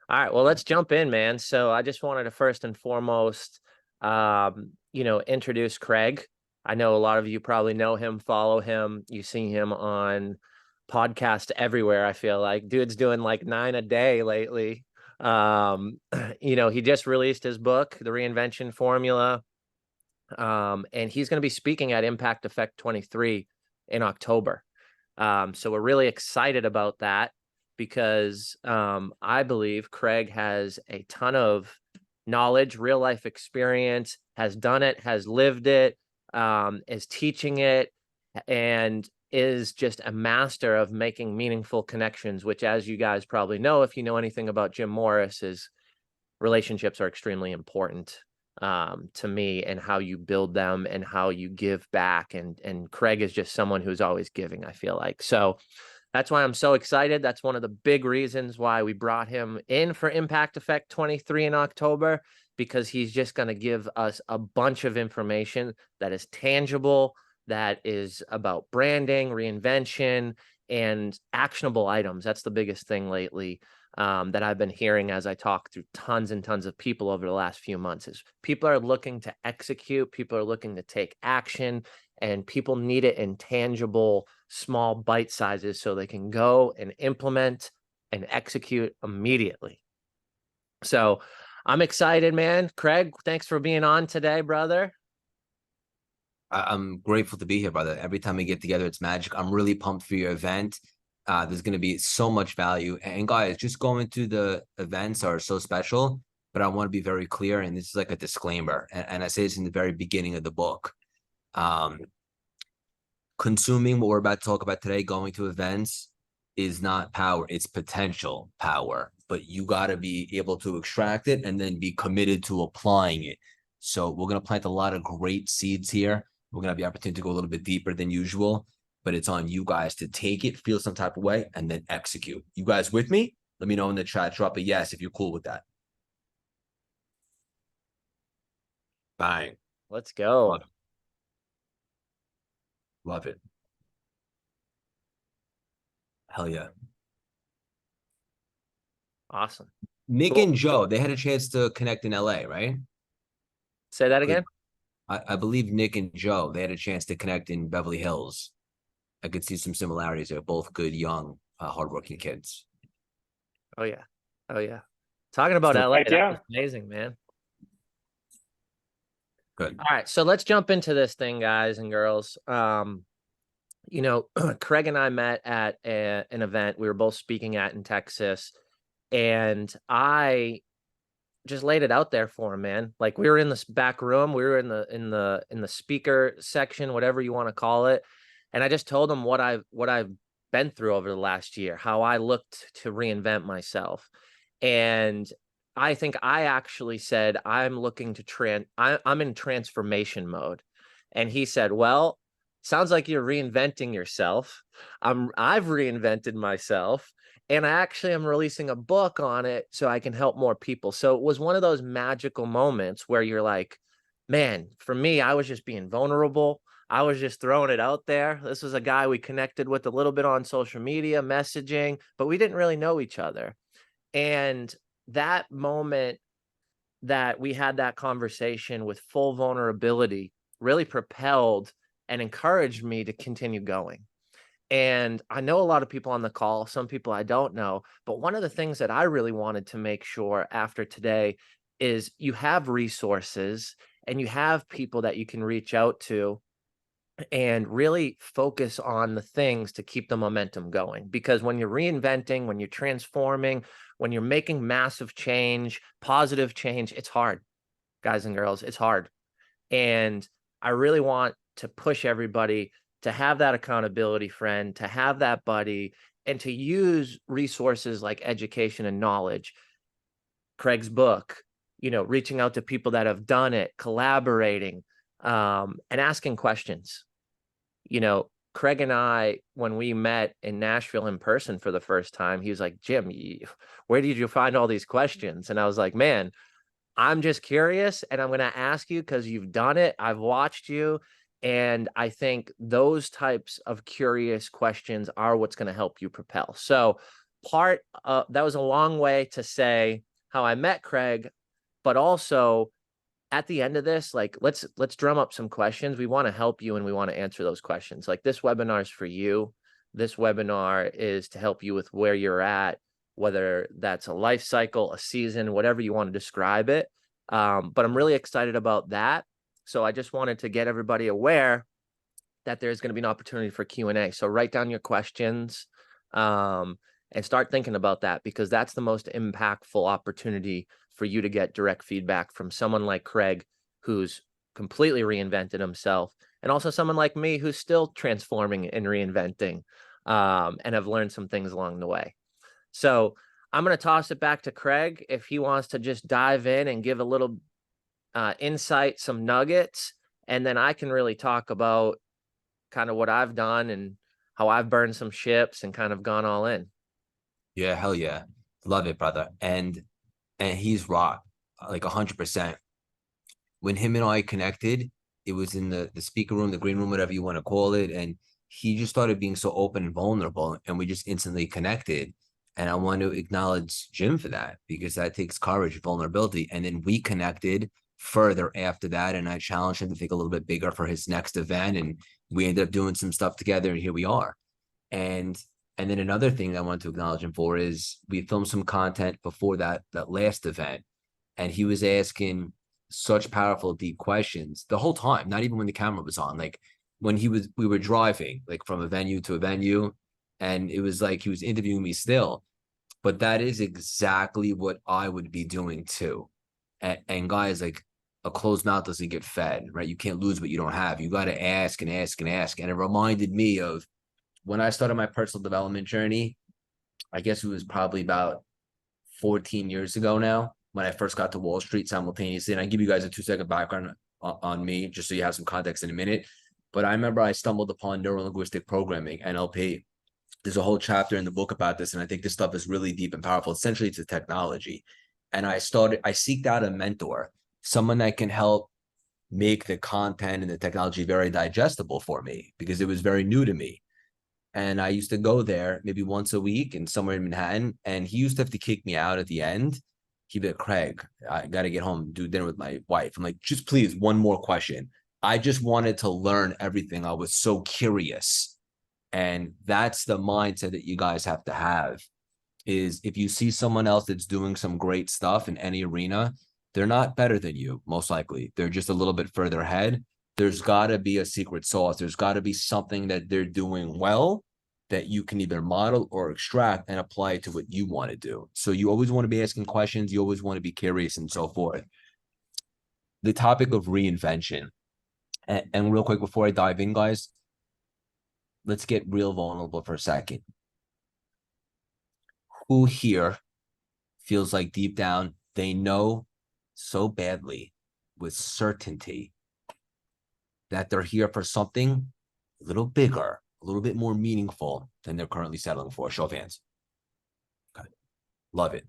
All right, well, let's jump in, man. So I just wanted to first and foremost, introduce Craig. I know a lot of you probably know him, follow him. You see him on podcast everywhere. I feel like dude's doing like 9 a day lately. Um, he just released his book, The Reinvention Formula. And he's going to be speaking at Impact Effect 23 in October. So we're really excited about that because I believe Craig has a ton of knowledge, real life experience, has done it, has lived it, is teaching it, and is just a master of making meaningful connections, which, as you guys probably know, if you know anything about Jim Morris, is relationships are extremely important to me, and how you build them and how you give back. And Craig is just someone who's always giving, I feel like. So that's why I'm so excited. That's one of the big reasons why we brought him in for Impact Effect 23 in October, because he's just going to give us a bunch of information that is tangible, that is about branding, reinvention, and actionable items. That's the biggest thing lately that I've been hearing as I talk through tons and tons of people over the last few months. Is people are looking to execute, people are looking to take action, and people need it in tangible, small bite sizes so they can go and implement and execute immediately. So I'm excited, man. Craig, thanks for being on today, brother. I'm grateful to be here, brother. Every time we get together, it's magic. I'm really pumped for your event. There's going to be so much value. And guys, just going to the events are so special, but I want to be very clear. And this is like a disclaimer. And I say this in the very beginning of the book. Um, Consuming what we're about to talk about today, going to events, is not power. It's potential power. But you got to be able to extract it and then be committed to applying it. So we're going to plant a lot of great seeds here. We're going to have the opportunity to go a little bit deeper than usual, but it's on you guys to take it, feel some type of way, and then execute. You guys with me? Let me know in the chat. Drop a yes if you're cool with that. Bang. Let's go. Love it. Love it. Hell yeah. Awesome. Nick Cool. and Joe, they had a chance to connect in LA, right? Say that Good. again. I believe Nick and Joe, they had a chance to connect in Beverly Hills. I could see some similarities. They're both good, young, hardworking kids. Oh yeah. Oh yeah. Talking about So LA, Heck that was yeah. amazing, man. good. All right, so let's jump into this thing, guys and girls. Craig and I met at an event we were both speaking at in Texas, and I just laid it out there for him, man. Like, we were in this back room, we were in the speaker section, whatever you want to call it, and I just told him what I've been through over the last year, how I looked to reinvent myself. And I think I actually said I'm looking to I'm in transformation mode. And he said, "Well, sounds like you're reinventing yourself. I've reinvented myself, and I actually am releasing a book on it so I can help more people." So it was one of those magical moments where you're like, man, for me, I was just being vulnerable. I was just throwing it out there. This was a guy we connected with a little bit on social media, messaging, but we didn't really know each other. And that moment that we had that conversation with full vulnerability really propelled and encouraged me to continue going. And I know a lot of people on the call, some people I don't know, but one of the things that I really wanted to make sure after today is you have resources and you have people that you can reach out to and really focus on the things to keep the momentum going. Because when you're reinventing, when you're transforming, when you're making massive change, positive change, it's hard, guys and girls, it's hard. And I really want to push everybody to have that accountability friend, to have that buddy, and to use resources like education and knowledge. Craig's book, reaching out to people that have done it, collaborating, and asking questions. Craig and I, when we met in Nashville in person for the first time, he was like, "Jim, where did you find all these questions?" And I was like, "Man, I'm just curious, and I'm going to ask you because you've done it. I've watched you. And I think those types of curious questions are what's going to help you propel." So that was a long way to say how I met Craig, but also at the end of this, like let's drum up some questions. We want to help you and we want to answer those questions. Like this webinar is for you. This webinar is to help you with where you're at, whether that's a life cycle, a season, whatever you want to describe it. But I'm really excited about that. So I just wanted to get everybody aware that there's going to be an opportunity for Q&A. So write down your questions and start thinking about that, because that's the most impactful opportunity for you to get direct feedback from someone like Craig, who's completely reinvented himself, and also someone like me who's still transforming and reinventing and have learned some things along the way. So I'm going to toss it back to Craig if he wants to just dive in and give a little insight, some nuggets, and then I can really talk about kind of what I've done and how I've burned some ships and kind of gone all in. Yeah, hell yeah. Love it, brother. And he's rock, like 100%. When him and I connected, it was in the speaker room, the green room, whatever you want to call it. And he just started being so open and vulnerable, and we just instantly connected. And I want to acknowledge Jim for that, because that takes courage, vulnerability. And then we connected further after that, and I challenged him to think a little bit bigger for his next event, and we ended up doing some stuff together, and here we are. And and then another thing I want to acknowledge him for is we filmed some content before that last event, and he was asking such powerful, deep questions the whole time, not even when the camera was on. Like when we were driving like from a venue to a venue, and it was like he was interviewing me still. But that is exactly what I would be doing too. And guys, like a closed mouth doesn't get fed, right? You can't lose what you don't have. You got to ask and ask and ask. And it reminded me of when I started my personal development journey. I guess it was probably about 14 years ago now, when I first got to Wall Street simultaneously. And I give you guys a 2-second background on me, just so you have some context in a minute. But I remember I stumbled upon neuro-linguistic programming, NLP. There's a whole chapter in the book about this, and I think this stuff is really deep and powerful. Essentially, it's a technology. And I seeked out a mentor, someone that can help make the content and the technology very digestible for me, because it was very new to me. And I used to go there maybe once a week and somewhere in Manhattan. And he used to have to kick me out at the end. He'd be like, Craig, I got to get home, do dinner with my wife. I'm like, just please, one more question. I just wanted to learn everything. I was so curious. And that's the mindset that you guys have to have, is if you see someone else that's doing some great stuff in any arena, they're not better than you, most likely. They're just a little bit further ahead. There's got to be a secret sauce. There's got to be something that they're doing well that you can either model or extract and apply it to what you want to do. So you always want to be asking questions. You always want to be curious and so forth. The topic of reinvention. And real quick, before I dive in, guys, let's get real vulnerable for a second. Who here feels like deep down they know so badly with certainty that they're here for something a little bigger, a little bit more meaningful than they're currently settling for? Show of hands. Okay. Love it.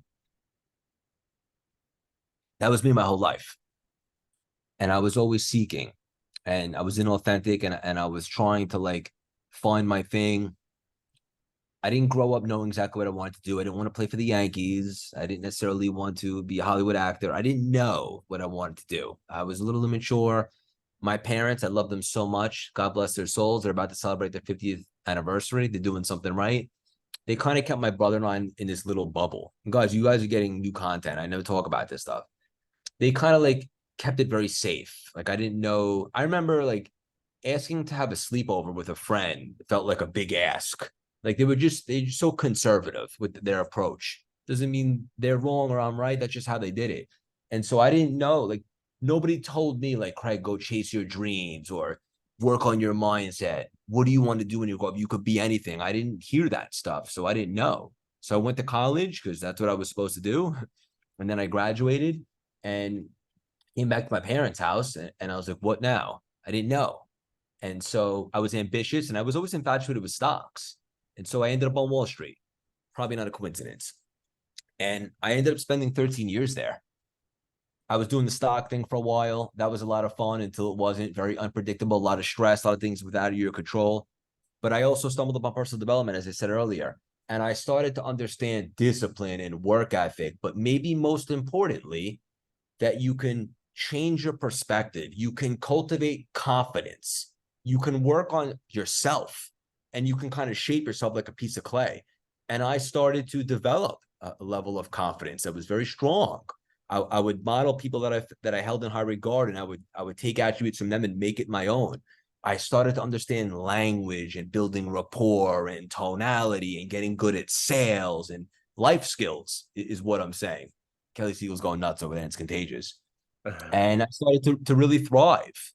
That was me my whole life. And I was always seeking, and I was inauthentic, and I was trying to like find my thing. I didn't grow up knowing exactly what I wanted to do. I didn't want to play for the Yankees. I didn't necessarily want to be a Hollywood actor. I didn't know what I wanted to do. I was a little immature. My parents, I love them so much. God bless their souls. They're about to celebrate their 50th anniversary. They're doing something right. They kind of kept my brother and I in this little bubble. And guys, you guys are getting new content. I never talk about this stuff. They kind of like kept it very safe. Like I didn't know. I remember like asking to have a sleepover with a friend felt like a big ask. Like they're just so conservative with their approach. Doesn't mean they're wrong or I'm right. That's just how they did it. And so I didn't know, like nobody told me like, Craig, go chase your dreams or work on your mindset. What do you want to do when you grow up? You could be anything. I didn't hear that stuff. So I didn't know. So I went to college because that's what I was supposed to do. And then I graduated and came back to my parents' house. And I was like, what now? I didn't know. And so I was ambitious, and I was always infatuated with stocks. And so I ended up on Wall Street. Probably not a coincidence. And I ended up spending 13 years there. I was doing the stock thing for a while. That was a lot of fun until it wasn't. Very unpredictable, a lot of stress, a lot of things without your control. But I also stumbled upon personal development, as I said earlier. And I started to understand discipline and work ethic, but maybe most importantly, that you can change your perspective. You can cultivate confidence. You can work on yourself and you can kind of shape yourself like a piece of clay. And I started to develop a level of confidence that was very strong. I would model people that I held in high regard, and I would take attributes from them and make it my own. I started to understand language and building rapport and tonality and getting good at sales and life skills is what I'm saying. Kelly Siegel's going nuts over there. It's contagious. And I started to really thrive.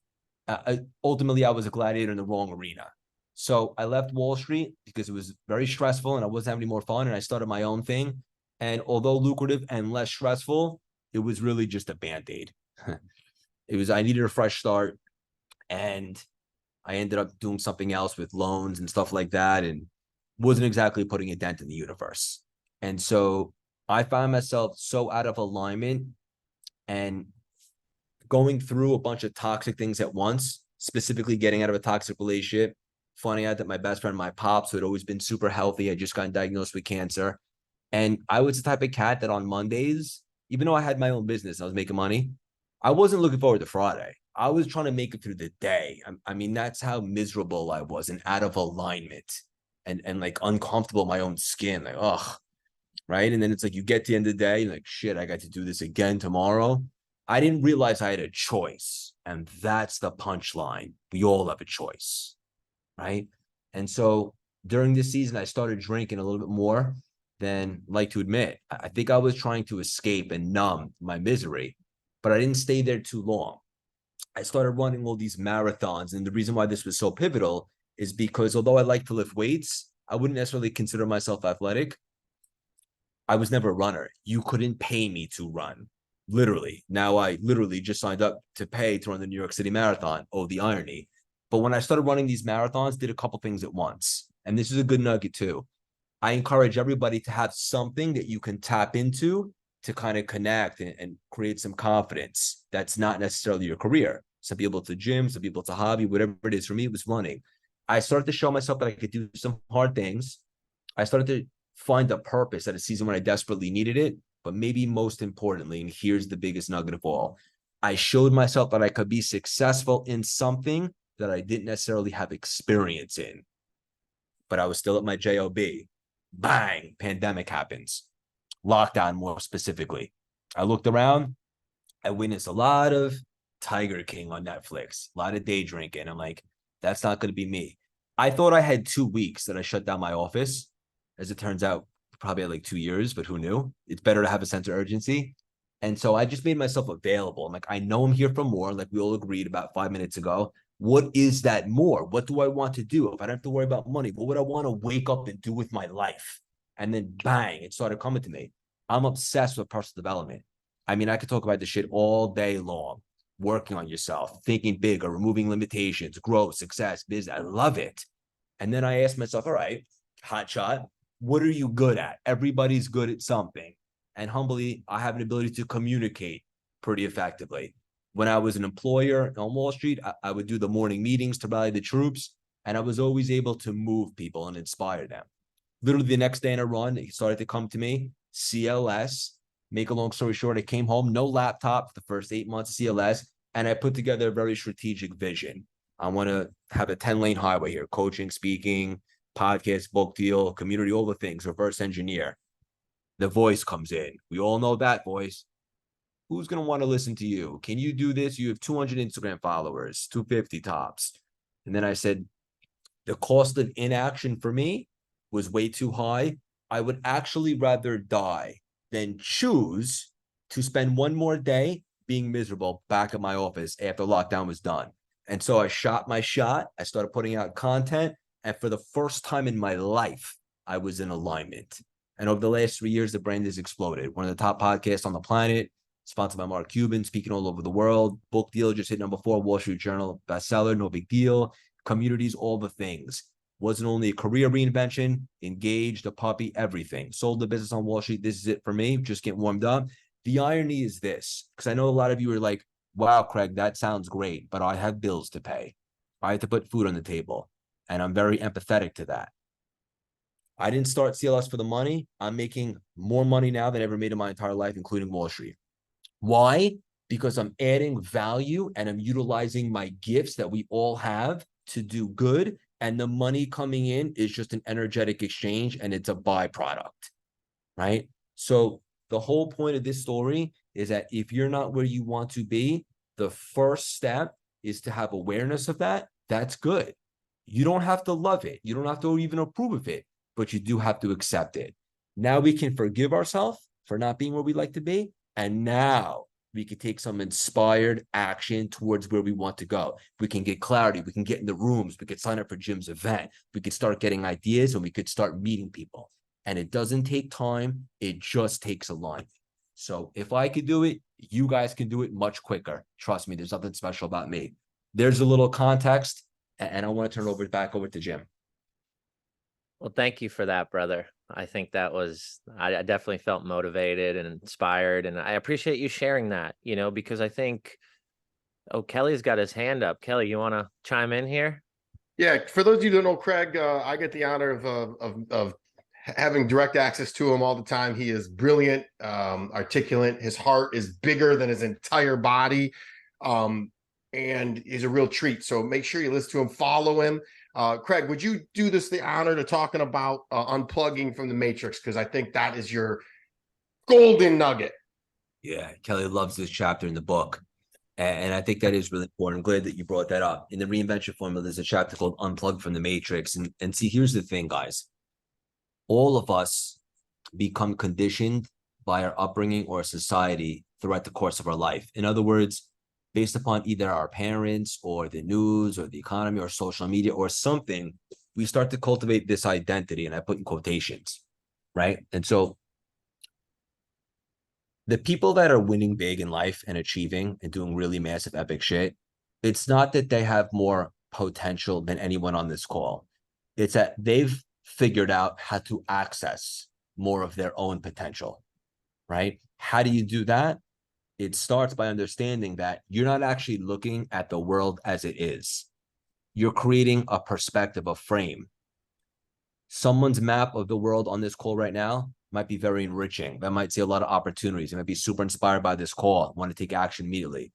Ultimately, I was a gladiator in the wrong arena. So I left Wall Street because it was very stressful and I wasn't having any more fun. And I started my own thing. And although lucrative and less stressful, it was really just a band-aid. I needed a fresh start. And I ended up doing something else with loans and stuff like that, and wasn't exactly putting a dent in the universe. And so I found myself so out of alignment and going through a bunch of toxic things at once, specifically getting out of a toxic relationship, finding out that my best friend, my pops, who had always been super healthy, had just gotten diagnosed with cancer. And I was the type of cat that on Mondays, even though I had my own business, I was making money, I wasn't looking forward to Friday. I was trying to make it through the day. I mean, that's how miserable I was and out of alignment and like uncomfortable in my own skin. Like, ugh, right? And then it's like you get to the end of the day, like, shit, I got to do this again tomorrow. I didn't realize I had a choice. And that's the punchline. We all have a choice, right? And so during this season, I started drinking a little bit more than I like to admit. I think I was trying to escape and numb my misery, but I didn't stay there too long. I started running all these marathons. And the reason why this was so pivotal is because although I like to lift weights, I wouldn't necessarily consider myself athletic. I was never a runner. You couldn't pay me to run, literally. Now I literally just signed up to pay to run the New York City Marathon. Oh, the irony. But when I started running these marathons, did a couple things at once. And this is a good nugget too. I encourage everybody to have something that you can tap into to kind of connect and create some confidence. That's not necessarily your career. Some people it's a gym, some people it's a hobby, whatever it is. For me, it was running. I started to show myself that I could do some hard things. I started to find a purpose at a season when I desperately needed it. But maybe most importantly, and here's the biggest nugget of all, I showed myself that I could be successful in something that I didn't necessarily have experience in. But I was still at my job. Bang, pandemic happens. Lockdown, more specifically. I looked around. I witnessed a lot of Tiger King on Netflix, a lot of day drinking. I'm like, that's not going to be me. I thought I had 2 weeks that I shut down my office. As it turns out, probably had like 2 years, but who knew? It's better to have a sense of urgency. And so I just made myself available. I'm like, I know I'm here for more, like we all agreed about 5 minutes ago. What is that more? What do I want to do? If I don't have to worry about money, what would I want to wake up and do with my life? And then bang, it started coming to me. I'm obsessed with personal development. I mean, I could talk about this shit all day long. Working on yourself, thinking bigger, removing limitations, growth, success, business. I love it. And then I asked myself, all right, hot shot, what are you good at? Everybody's good at something. And humbly, I have an ability to communicate pretty effectively. When I was an employer on Wall Street, I would do the morning meetings to rally the troops, and I was always able to move people and inspire them. Literally the next day in a run, it started to come to me, CLS. Make a long story short, I came home, no laptop for the first 8 months of CLS, and I put together a very strategic vision. I want to have a 10-lane highway here, coaching, speaking, podcast, book deal, community, all the things, reverse engineer. The voice comes in. We all know that voice. Who's going to want to listen to you? Can you do this? You have 200 Instagram followers, 250 tops. And then I said, the cost of inaction for me was way too high. I would actually rather die than choose to spend one more day being miserable back at my office after lockdown was done. And so I shot my shot. I started putting out content. And for the first time in my life, I was in alignment. And over the last 3 years, the brand has exploded. One of the top podcasts on the planet, sponsored by Mark Cuban, speaking all over the world. Book deal just hit #4, Wall Street Journal bestseller, no big deal. Communities, all the things. Wasn't only a career reinvention, engaged, a puppy, everything. Sold the business on Wall Street. This is it for me. Just getting warmed up. The irony is this, because I know a lot of you are like, wow, Craig, that sounds great, but I have bills to pay. I have to put food on the table. And I'm very empathetic to that. I didn't start CLS for the money. I'm making more money now than I ever made in my entire life, including Wall Street. Why? Because I'm adding value and I'm utilizing my gifts that we all have to do good. And the money coming in is just an energetic exchange and it's a byproduct, right? So the whole point of this story is that if you're not where you want to be, the first step is to have awareness of that. That's good. You don't have to love it. You don't have to even approve of it, but you do have to accept it. Now we can forgive ourselves for not being where we like to be. And now we can take some inspired action towards where we want to go. We can get clarity. We can get in the rooms. We could sign up for Jim's event. We could start getting ideas and we could start meeting people. And it doesn't take time. It just takes alignment. So if I could do it, you guys can do it much quicker. Trust me, there's nothing special about me. There's a little context, and I want to turn it back over to Jim. Well, thank you for that, brother. I think that was, I definitely felt motivated and inspired. And I appreciate you sharing that, because I think, oh, Kelly's got his hand up. Kelly, you want to chime in here? Yeah, for those of you who don't know Craig, I get the honor of having direct access to him all the time. He is brilliant, articulate. His heart is bigger than his entire body, and he's a real treat. So make sure you listen to him, follow him. Craig, would you do this the honor to talking about unplugging from the matrix? Because I think that is your golden nugget. Yeah, Kelly loves this chapter in the book. And I think that is really important. I'm glad that you brought that up. In the reinvention formula, there's a chapter called Unplugged from the Matrix. And see, here's the thing, guys. All of us become conditioned by our upbringing or society throughout the course of our life. In other words, based upon either our parents or the news or the economy or social media or something, we start to cultivate this identity, and I put in quotations, right? And so the people that are winning big in life and achieving and doing really massive epic shit, it's not that they have more potential than anyone on this call. It's that they've figured out how to access more of their own potential, right? How do you do that? It starts by understanding that you're not actually looking at the world as it is. You're creating a perspective, a frame. Someone's map of the world on this call right now might be very enriching. That might see a lot of opportunities. They might be super inspired by this call, want to take action immediately.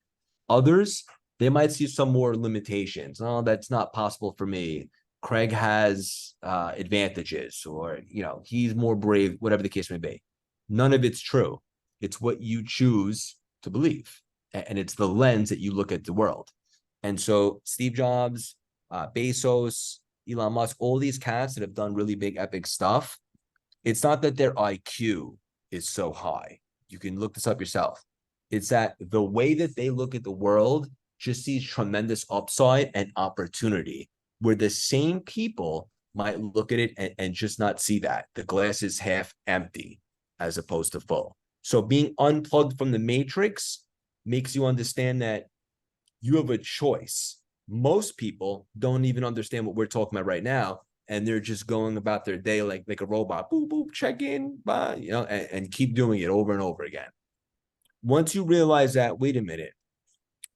Others, they might see some more limitations. Oh, that's not possible for me. Craig has advantages, or he's more brave, whatever the case may be. None of it's true. It's what you choose to believe, and it's the lens that you look at the world. And so Steve Jobs, Bezos, Elon Musk, all these cats that have done really big epic stuff, it's not that their IQ is so high. You can look this up yourself. It's that the way that they look at the world just sees tremendous upside and opportunity, where the same people might look at it and just not see that. The glass is half empty as opposed to full. So being unplugged from the matrix makes you understand that you have a choice. Most people don't even understand what we're talking about right now, and they're just going about their day like a robot. Boop, boop, check in, bye, and keep doing it over and over again. Once you realize that, wait a minute,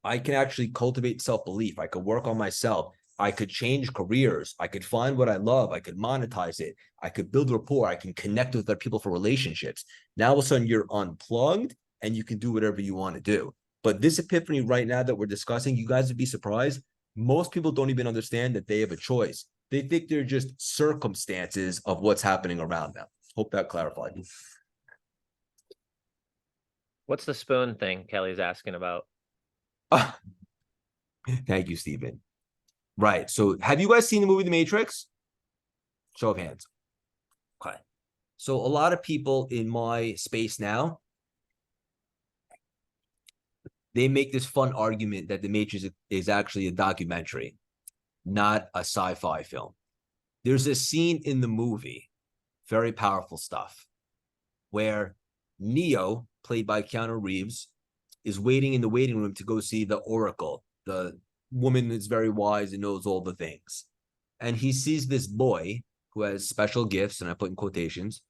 I can actually cultivate self-belief. I could work on myself. I could change careers. I could find what I love. I could monetize it. I could build rapport. I can connect with other people for relationships. Now, all of a sudden, you're unplugged and you can do whatever you want to do. But this epiphany right now that we're discussing, you guys would be surprised. Most people don't even understand that they have a choice. They think they're just circumstances of what's happening around them. Hope that clarified. What's the spoon thing Kelly's asking about? Thank you, Stephen. Right. So have you guys seen the movie The Matrix? Show of hands. Okay. So a lot of people in my space now, they make this fun argument that The Matrix is actually a documentary, not a sci-fi film. There's a scene in the movie, very powerful stuff, where Neo, played by Keanu Reeves, is waiting in the waiting room to go see the Oracle, the woman that's very wise and knows all the things. And he sees this boy who has special gifts, and I put in quotations.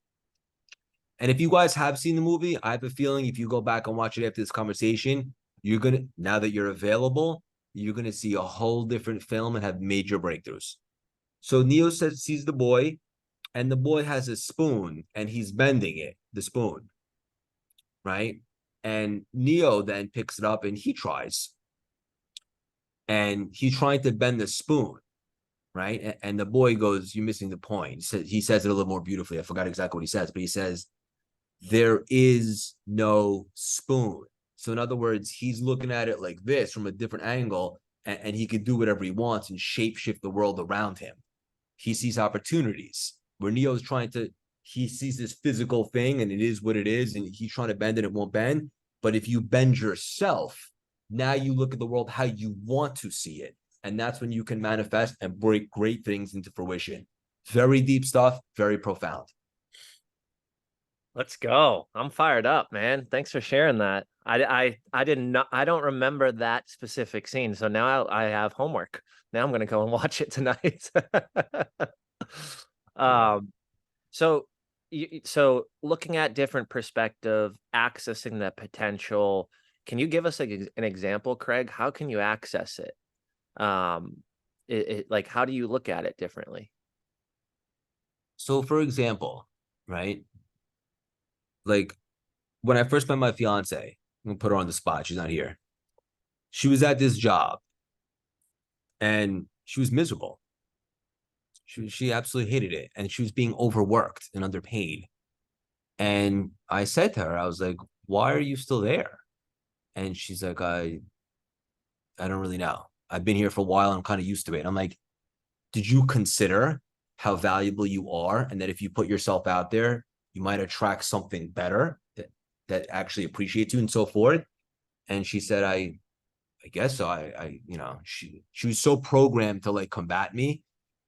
And if you guys have seen the movie, I have a feeling if you go back and watch it after this conversation, now that you're available, you're going to see a whole different film and have major breakthroughs. So Neo sees the boy, and the boy has a spoon and he's bending it, the spoon, right? And Neo then picks it up and he tries, and he's trying to bend the spoon, right? And the boy goes, "You're missing the point." He says it a little more beautifully. I forgot exactly what he says, but he says, "There is no spoon." So in other words, he's looking at it like this from a different angle, and he could do whatever he wants and shape shift the world around him. He sees opportunities where Neo's trying to, he sees this physical thing and it is what it is, and he's trying to bend it, it won't bend. But if you bend yourself, now you look at the world how you want to see it. And that's when you can manifest and break great things into fruition. Very deep stuff, very profound. Let's go. I'm fired up, man. Thanks for sharing that. I didn't know, I don't remember that specific scene. So now I have homework. Now I'm gonna go and watch it tonight. Yeah. So so looking at different perspective, accessing that potential, can you give us an example, Craig? How can you access it? Like, how do you look at it differently? So for example, right? Like when I first met my fiance, I'm gonna put her on the spot. She's not here. She was at this job and she was miserable. She absolutely hated it, and she was being overworked and underpaid. And I said to her, I was like, "Why are you still there?" And she's like, I don't really know. I've been here for a while. I'm kind of used to it." And I'm like, "Did you consider how valuable you are, and that if you put yourself out there, you might attract something better that actually appreciates you and so forth?" And she said, I guess so. She was so programmed to like combat me,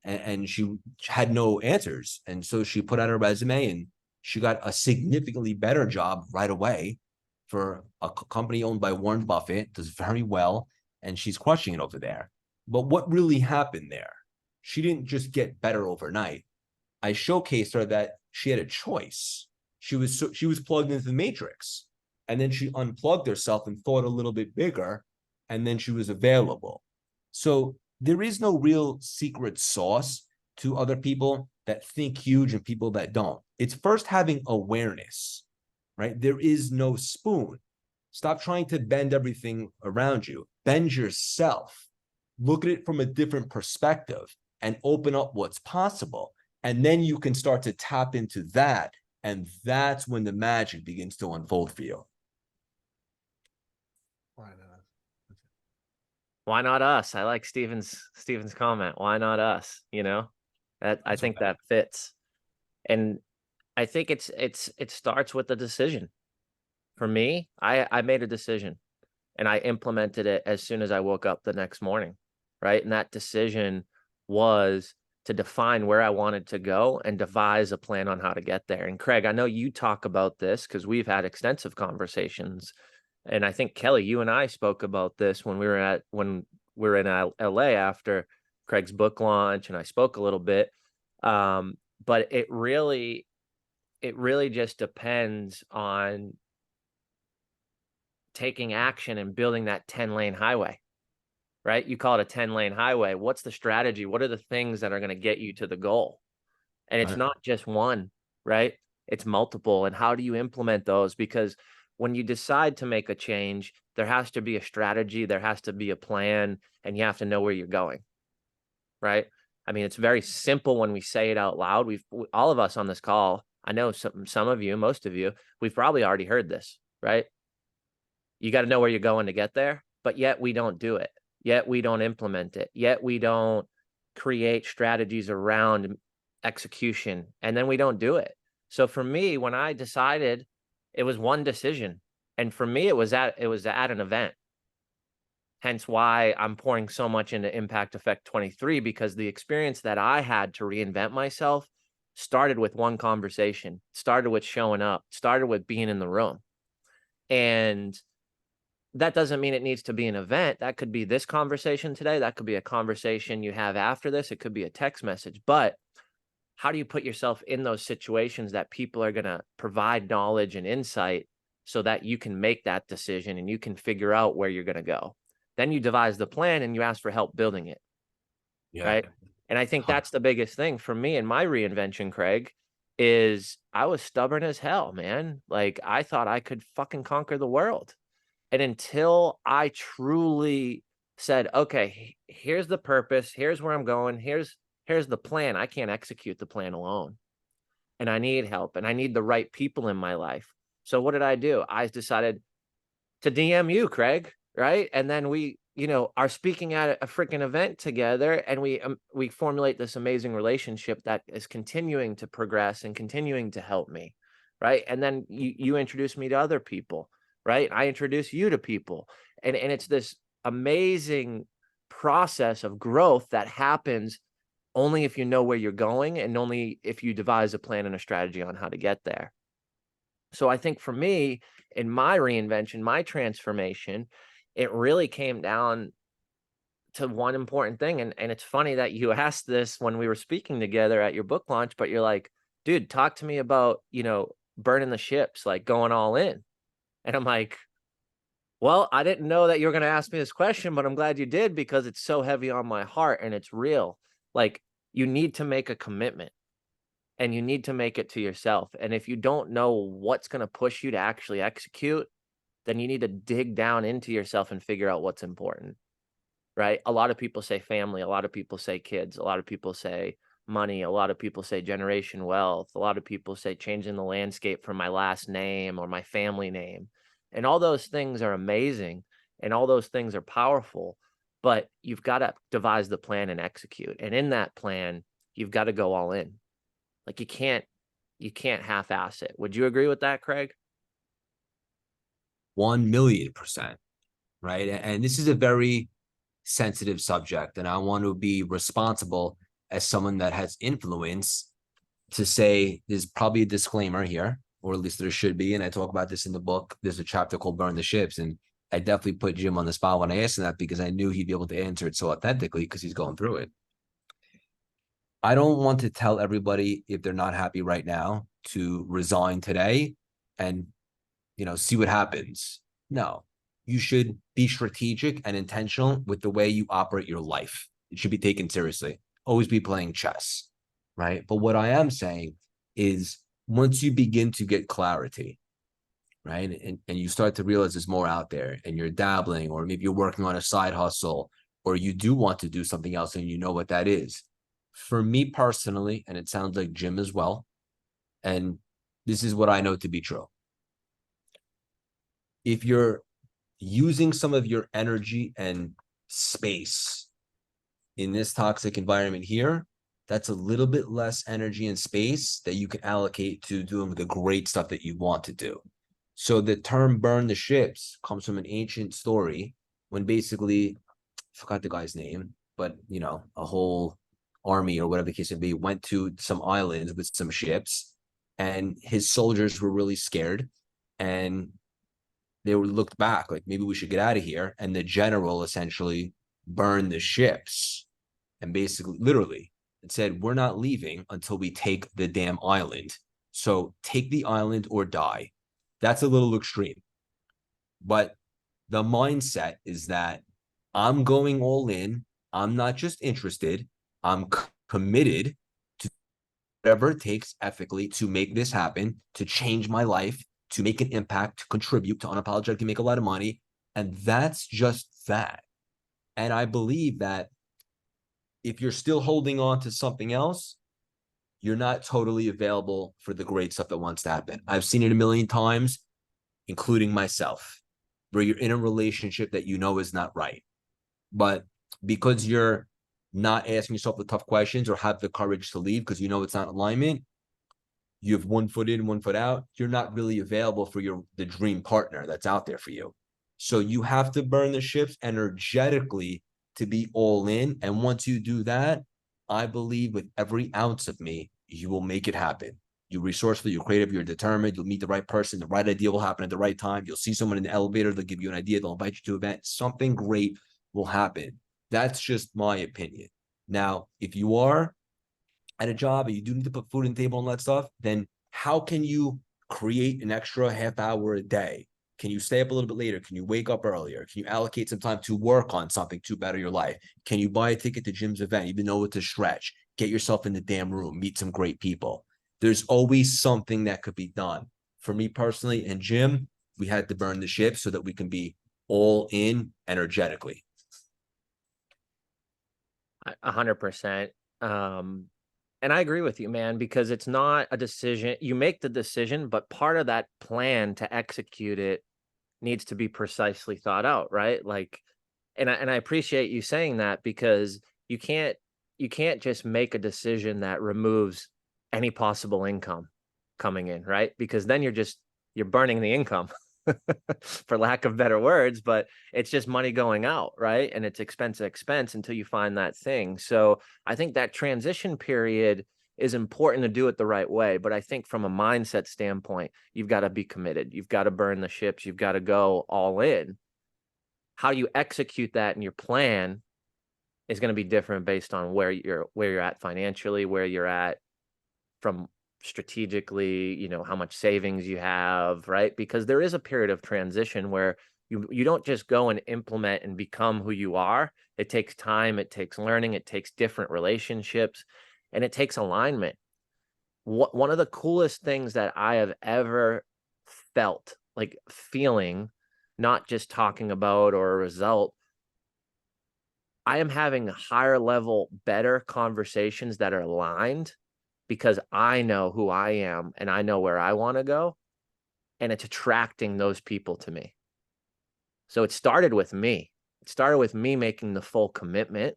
and she had no answers. And so she put out her resume and she got a significantly better job right away for a company owned by Warren Buffett, does very well, and she's crushing it over there. But what really happened there? She didn't just get better overnight. I showcased her that she had a choice. She was plugged into the matrix, and then she unplugged herself and thought a little bit bigger, and then she was available. So there is no real secret sauce to other people that think huge and people that don't. It's first having awareness, right? There is no spoon. Stop trying to bend everything around you. Bend yourself. Look at it from a different perspective and open up what's possible. And then you can start to tap into that. And that's when the magic begins to unfold for you. Why not? Why not us? I like Steven's comment. Why not us? You know, that I think that fits. And I think it starts with the decision. For me, I made a decision and I implemented it as soon as I woke up the next morning, right? And that decision was to define where I wanted to go and devise a plan on how to get there. And Craig, I know you talk about this because we've had extensive conversations. And I think Kelly, you and I spoke about this when we were in LA after Craig's book launch, and I spoke a little bit. But it really just depends on taking action and building that 10-lane highway, right? You call it a 10-lane highway. What's the strategy? What are the things that are going to get you to the goal? And it's not just one, right? It's multiple. And how do you implement those? Because when you decide to make a change, there has to be a strategy, there has to be a plan, and you have to know where you're going, right? I mean, it's very simple when we say it out loud. All of us on this call, I know some of you, most of you, we've probably already heard this, right? You got to know where you're going to get there, but yet we don't do it. Yet we don't implement it. Yet we don't create strategies around execution, and then we don't do it. So for me, when I decided, it was one decision, and for me, it was at an event. Hence why I'm pouring so much into Impact Effect 23, because the experience that I had to reinvent myself started with one conversation, started with showing up, started with being in the room. And that doesn't mean it needs to be an event. That could be this conversation today. That could be a conversation you have after this. It could be a text message. But how do you put yourself in those situations that people are going to provide knowledge and insight so that you can make that decision and you can figure out where you're going to go? Then you devise the plan and you ask for help building it. Yeah. Right. And I think that's the biggest thing for me in my reinvention, Craig, is I was stubborn as hell, man. Like I thought I could fucking conquer the world. And until I truly said, okay, here's the purpose, here's where I'm going, here's the plan. I can't execute the plan alone. And I need help and I need the right people in my life. So what did I do? I decided to DM you, Craig, right? And then we, are speaking at a freaking event together, and we formulate this amazing relationship that is continuing to progress and continuing to help me, right? And then you introduce me to other people, right? I introduce you to people, and it's this amazing process of growth that happens only if you know where you're going and only if you devise a plan and a strategy on how to get there. So I think for me, in my reinvention, my transformation, it really came down to one important thing. And it's funny that you asked this when we were speaking together at your book launch, but you're like, dude, talk to me about, burning the ships, like going all in. And I'm like, well, I didn't know that you were going to ask me this question, but I'm glad you did because it's so heavy on my heart and it's real. Like you need to make a commitment and you need to make it to yourself. And if you don't know what's going to push you to actually execute, then you need to dig down into yourself and figure out what's important, right? A lot of people say family. A lot of people say kids. A lot of people say money. A lot of people say generation wealth. A lot of people say changing the landscape from my last name or my family name. And all those things are amazing. And all those things are powerful, but you've got to devise the plan and execute. And in that plan, you've got to go all in. Like you can't half-ass it. Would you agree with that, Craig? 1,000,000%. Right. And this is a very sensitive subject. And I want to be responsible as someone that has influence to say there's probably a disclaimer here, or at least there should be. And I talk about this in the book. There's a chapter called Burn the Ships. And I definitely put Jim on the spot when I asked him that because I knew he'd be able to answer it so authentically because he's going through it. I don't want to tell everybody if they're not happy right now to resign today and, see what happens. No, you should be strategic and intentional with the way you operate your life. It should be taken seriously. Always be playing chess, right? But what I am saying is once you begin to get clarity, right? And you start to realize there's more out there and you're dabbling, or maybe you're working on a side hustle, or you do want to do something else and you know what that is. For me personally, and it sounds like Jim as well, and this is what I know to be true. If you're using some of your energy and space in this toxic environment here, that's a little bit less energy and space that you can allocate to doing the great stuff that you want to do. So the term burn the ships comes from an ancient story when basically, I forgot the guy's name, but a whole army or whatever the case may be went to some islands with some ships, and his soldiers were really scared, and they were looked back like maybe we should get out of here. And the general essentially burned the ships and basically literally it said, we're not leaving until we take the damn island. So take the island or die. That's a little extreme. But the mindset is that I'm going all in. I'm not just interested. I'm committed to whatever it takes ethically to make this happen, to change my life, to make an impact, to contribute, to unapologetically make a lot of money. And that's just that. And I believe that if you're still holding on to something else, you're not totally available for the great stuff that wants to happen. I've seen it a million times, including myself, where you're in a relationship that is not right. But because you're not asking yourself the tough questions or have the courage to leave because it's not alignment, you have one foot in, one foot out, you're not really available for the dream partner that's out there for you. So you have to burn the ships energetically to be all in. And once you do that, I believe with every ounce of me, you will make it happen. You're resourceful, you're creative, you're determined, you'll meet the right person, the right idea will happen at the right time. You'll see someone in the elevator, they'll give you an idea, they'll invite you to an event, something great will happen. That's just my opinion. Now, if you are at a job and you do need to put food on the table and all that stuff, then how can you create an extra half hour a day Can you stay up a little bit later? Can you wake up earlier? Can you allocate some time to work on something to better your life? Can you buy a ticket to Jim's event, even though it's a stretch? Get yourself in the damn room, meet some great people. There's always something that could be done. For me personally and Jim, we had to burn the ship so that we can be all in energetically. 100%. And I agree with you, man, because it's not a decision. You make the decision, but part of that plan to execute it needs to be precisely thought out, right? Like, and I appreciate you saying that, because you can't just make a decision that removes any possible income coming in, right? Because then you're burning the income for lack of better words, but it's just money going out, right? And it's expense until you find that thing. So I think that transition period is important to do it the right way. But I think from a mindset standpoint, you've got to be committed. You've got to burn the ships. You've got to go all in. How you execute that in your plan is going to be different based on where you're at financially, where you're at from strategically, you know, how much savings you have, right? Because there is a period of transition where you don't just go and implement and become who you are. It takes time, it takes learning, it takes different relationships, and it takes alignment. One of the coolest things that I have ever felt, like feeling, not just talking about or a result, I am having higher level, better conversations that are aligned because I know who I am and I know where I want to go, and it's attracting those people to me. So it started with me. It started with me making the full commitment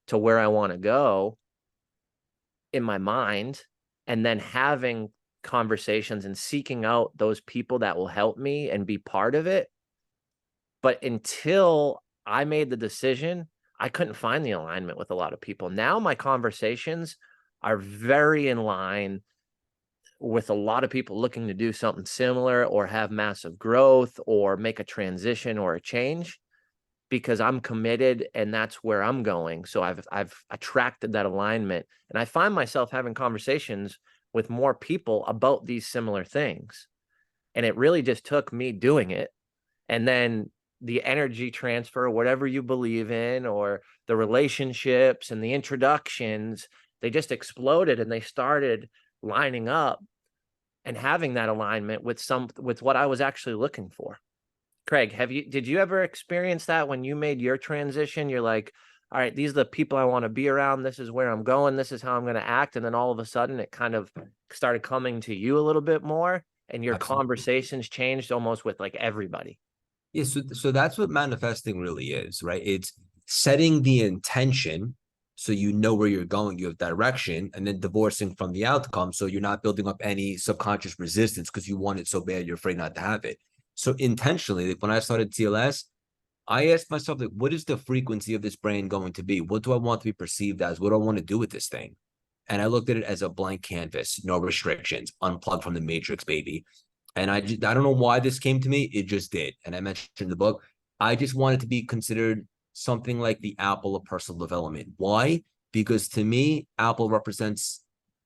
to where I want to go in my mind, and then having conversations and seeking out those people that will help me and be part of it. But until I made the decision, I couldn't find the alignment with a lot of people. Now my conversations are very in line with a lot of people looking to do something similar or have massive growth or make a transition or a change, because I'm committed and that's where I'm going. So I've attracted that alignment, and I find myself having conversations with more people about these similar things. And it really just took me doing it, and then the energy transfer, whatever you believe in, or the relationships and the introductions, they just exploded and they started lining up and having that alignment with what I was actually looking for. Craig, did you ever experience that when you made your transition? You're like, all right, these are the people I want to be around. This is where I'm going. This is how I'm going to act. And then all of a sudden it kind of started coming to you a little bit more, and your Absolutely. conversations changed almost with like everybody. Yeah, so that's what manifesting really is, right? It's setting the intention so you know where you're going, you have direction, and then divorcing from the outcome so you're not building up any subconscious resistance because you want it so bad you're afraid not to have it. So intentionally, like when I started TLS, I asked myself, like, what is the frequency of this brain going to be? What do I want to be perceived as? What do I want to do with this thing? And I looked at it as a blank canvas, no restrictions, unplugged from the matrix, baby. And I don't know why this came to me. It just did. And I mentioned in the book, I just wanted to be considered something like the Apple of personal development. Why? Because to me, Apple represents,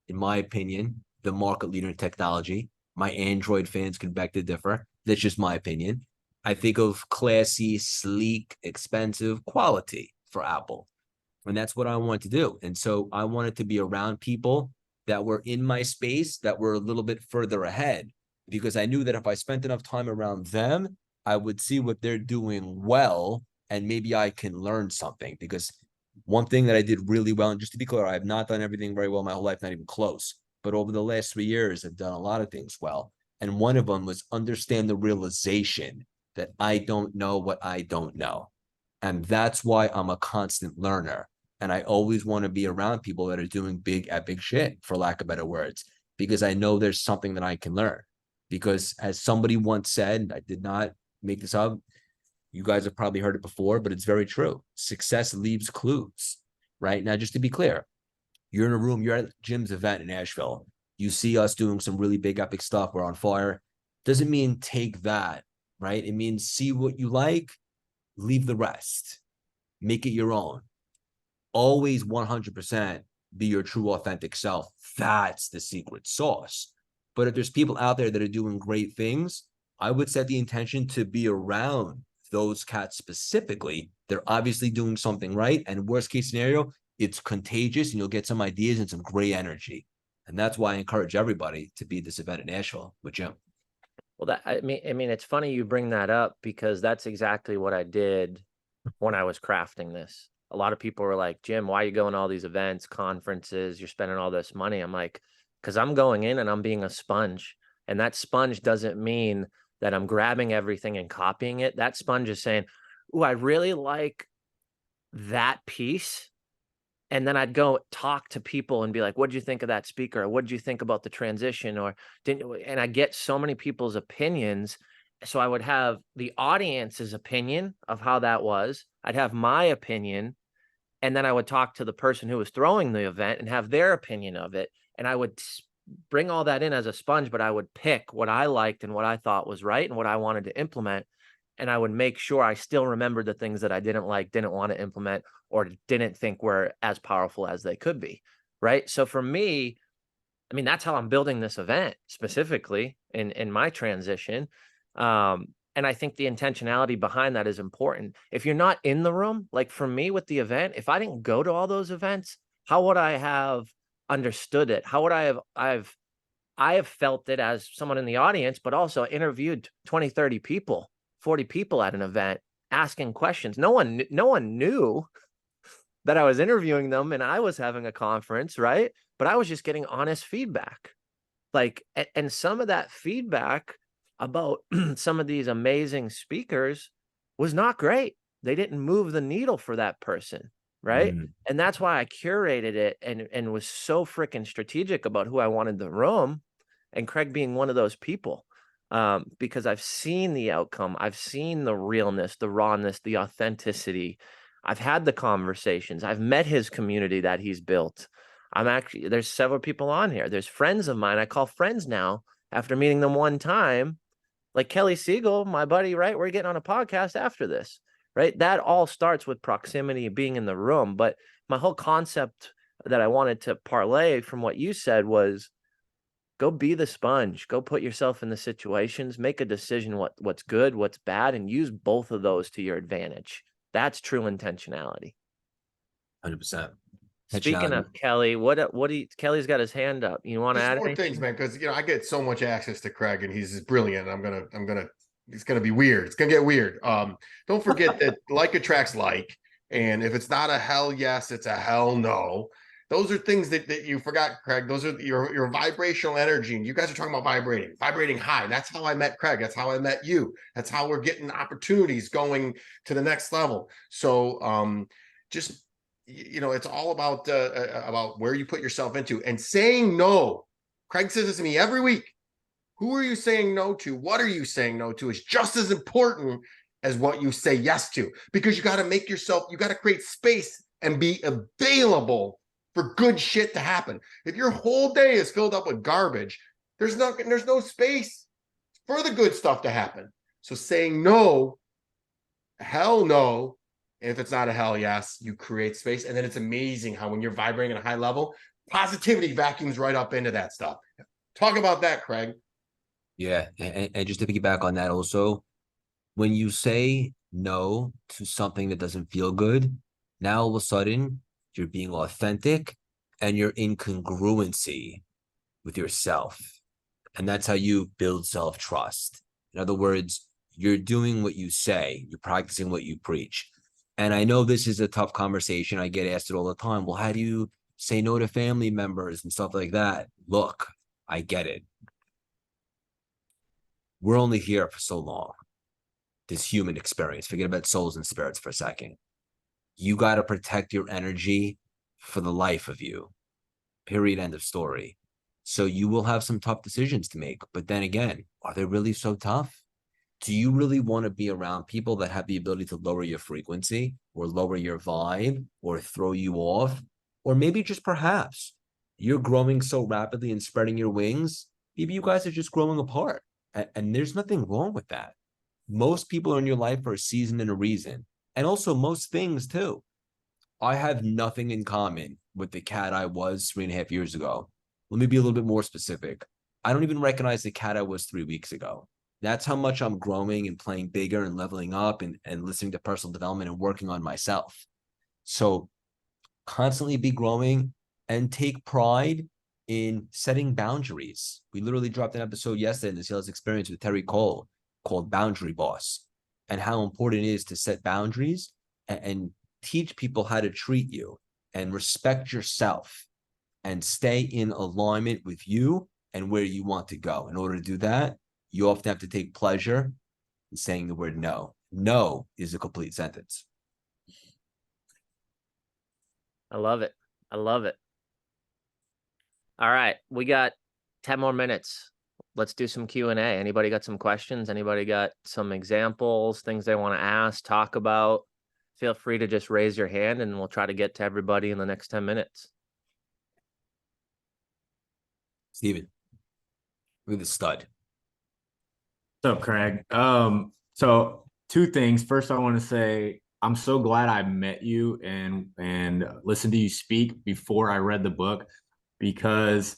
in my opinion, the market leader in technology. My Android fans can beg to differ. That's just my opinion. I think of classy, sleek, expensive quality for Apple. And that's what I wanted to do. And so I wanted to be around people that were in my space, that were a little bit further ahead, because I knew that if I spent enough time around them, I would see what they're doing well, and maybe I can learn something. Because one thing that I did really well, and just to be clear, I have not done everything very well my whole life, not even close. But over the last 3 years, I've done a lot of things well. And one of them was understand the realization that I don't know what I don't know. And that's why I'm a constant learner. And I always want to be around people that are doing big, epic shit, for lack of better words, because I know there's something that I can learn. Because as somebody once said, I did not make this up, you guys have probably heard it before, but it's very true. Success leaves clues, right? Now, just to be clear, you're in a room, you're at Jim's event in Nashville. You see us doing some really big, epic stuff. We're on fire. Doesn't mean take that, right? It means see what you like, leave the rest, make it your own. Always 100% be your true, authentic self. That's the secret sauce. But if there's people out there that are doing great things, I would set the intention to be around those cats specifically. They're obviously doing something right. And worst case scenario, it's contagious and you'll get some ideas and some great energy. And that's why I encourage everybody to be at this event in Nashville with Jim. Well, I mean, it's funny you bring that up because that's exactly what I did when I was crafting this. A lot of people were like, Jim, why are you going to all these events, conferences? You're spending all this money. I'm like, because I'm going in and I'm being a sponge. And that sponge doesn't mean that I'm grabbing everything and copying it. That sponge is saying, oh, I really like that piece. And then I'd go talk to people and be like, what did you think of that speaker? Or what did you think about the transition? Or didn't, and I get so many people's opinions. So I would have the audience's opinion of how that was. I'd have my opinion. And then I would talk to the person who was throwing the event and have their opinion of it. And I would bring all that in as a sponge, but I would pick what I liked and what I thought was right and what I wanted to implement. And I would make sure I still remembered the things that I didn't like, didn't want to implement, or didn't think were as powerful as they could be. Right. So for me, I mean, that's how I'm building this event specifically in my transition. And I think the intentionality behind that is important. If you're not in the room, like for me with the event, if I didn't go to all those events, how would I have understood it? How would I have felt it as someone in the audience, but also interviewed 20, 30 people, 40 people at an event asking questions. No one knew that I was interviewing them and I was having a conference, right? But I was just getting honest feedback. Like, and some of that feedback about some of these amazing speakers was not great. They didn't move the needle for that person, right? And that's why I curated it and was so freaking strategic about who I wanted in the room, and Craig being one of those people, because I've seen the outcome. I've seen the realness, the rawness, the authenticity. I've had the conversations. I've met his community that he's built. There's several people on here. There's friends of mine I call friends now after meeting them one time, like Kelly Siegel, my buddy, right? We're getting on a podcast after this, right? That all starts with proximity, being in the room. But my whole concept that I wanted to parlay from what you said was go be the sponge, go put yourself in the situations, make a decision what's good, what's bad, and use both of those to your advantage. That's true intentionality. 100%. Speaking of Kelly, Kelly's got his hand up. You want to add more anything? things, man? Because I get so much access to Craig, and he's just brilliant. It's gonna be weird. It's gonna get weird. Don't forget that like attracts like, and if it's not a hell yes, it's a hell no. Those are things that you forgot, Craig. Those are your vibrational energy, and you guys are talking about vibrating high. That's how I met Craig. That's how I met you. That's how we're getting opportunities going to the next level. So, just it's all about where you put yourself into and saying no. Craig says this to me every week. Who are you saying no to? What are you saying no to is just as important as what you say yes to, because you got to create space and be available for good shit to happen. If your whole day is filled up with garbage, there's no space for the good stuff to happen. So saying no, hell no. If it's not a hell yes, you create space. And then it's amazing how when you're vibrating at a high level, positivity vacuums right up into that stuff. Talk about that, Craig. Yeah. And just to piggyback on that also, when you say no to something that doesn't feel good, now all of a sudden you're being authentic and you're in congruency with yourself. And that's how you build self-trust. In other words, you're doing what you say, you're practicing what you preach. And I know this is a tough conversation. I get asked it all the time. Well, how do you say no to family members and stuff like that? Look, I get it. We're only here for so long. This human experience. Forget about souls and spirits for a second. You got to protect your energy for the life of you. Period. End of story. So you will have some tough decisions to make. But then again, are they really so tough? Do you really want to be around people that have the ability to lower your frequency or lower your vibe or throw you off? Or maybe just perhaps you're growing so rapidly and spreading your wings. Maybe you guys are just growing apart. And there's nothing wrong with that. Most people in your life are a season and a reason. And also most things too. I have nothing in common with the cat I was 3.5 years ago. Let me be a little bit more specific. I don't even recognize the cat I was 3 weeks ago. That's how much I'm growing and playing bigger and leveling up and listening to personal development and working on myself. So constantly be growing and take pride in setting boundaries. We literally dropped an episode yesterday in the sales experience with Terry Cole called Boundary Boss, and how important it is to set boundaries and teach people how to treat you and respect yourself and stay in alignment with you and where you want to go. In order to do that, you often have to take pleasure in saying the word no. No is a complete sentence. I love it. I love it. All right, we got 10 more minutes. Let's do some Q&A. Anybody got some questions? Anybody got some examples, things they want to ask, talk about? Feel free to just raise your hand and we'll try to get to everybody in the next 10 minutes. Steven, look at the stud. What's up, Craig? So two things. First, I want to say I'm so glad I met you and listened to you speak before I read the book, because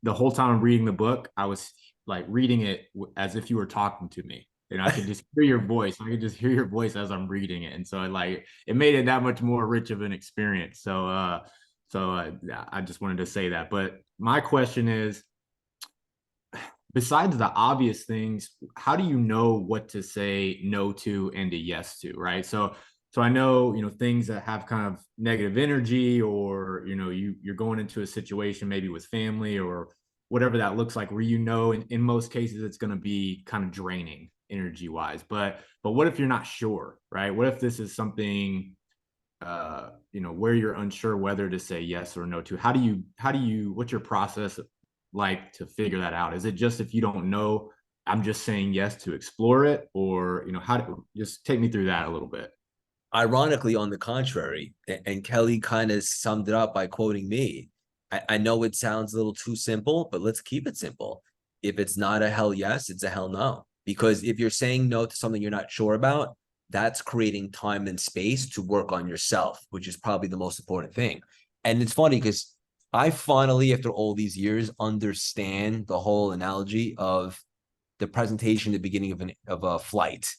the whole time I'm reading the book, I was like reading it as if you were talking to me. And I could just hear your voice. I could just hear your voice as I'm reading it. And so it made it that much more rich of an experience. So I just wanted to say that. But my question is, besides the obvious things, how do you know what to say no to and a yes to, right? So I know, things that have kind of negative energy, or, you're going into a situation maybe with family or whatever that looks like, where, in most cases, it's going to be kind of draining energy wise. But what if you're not sure, right? What if this is something, where you're unsure whether to say yes or no to? How do you, what's your process like to figure that out? Is it just, if you don't know, I'm just saying yes to explore it, or, just take me through that a little bit? Ironically, on the contrary, and Kelly kind of summed it up by quoting me. I know it sounds a little too simple, but let's keep it simple. If it's not a hell yes, it's a hell no. Because if you're saying no to something you're not sure about, that's creating time and space to work on yourself, which is probably the most important thing. And it's funny because I finally, after all these years, understand the whole analogy of the presentation at the beginning of a flight,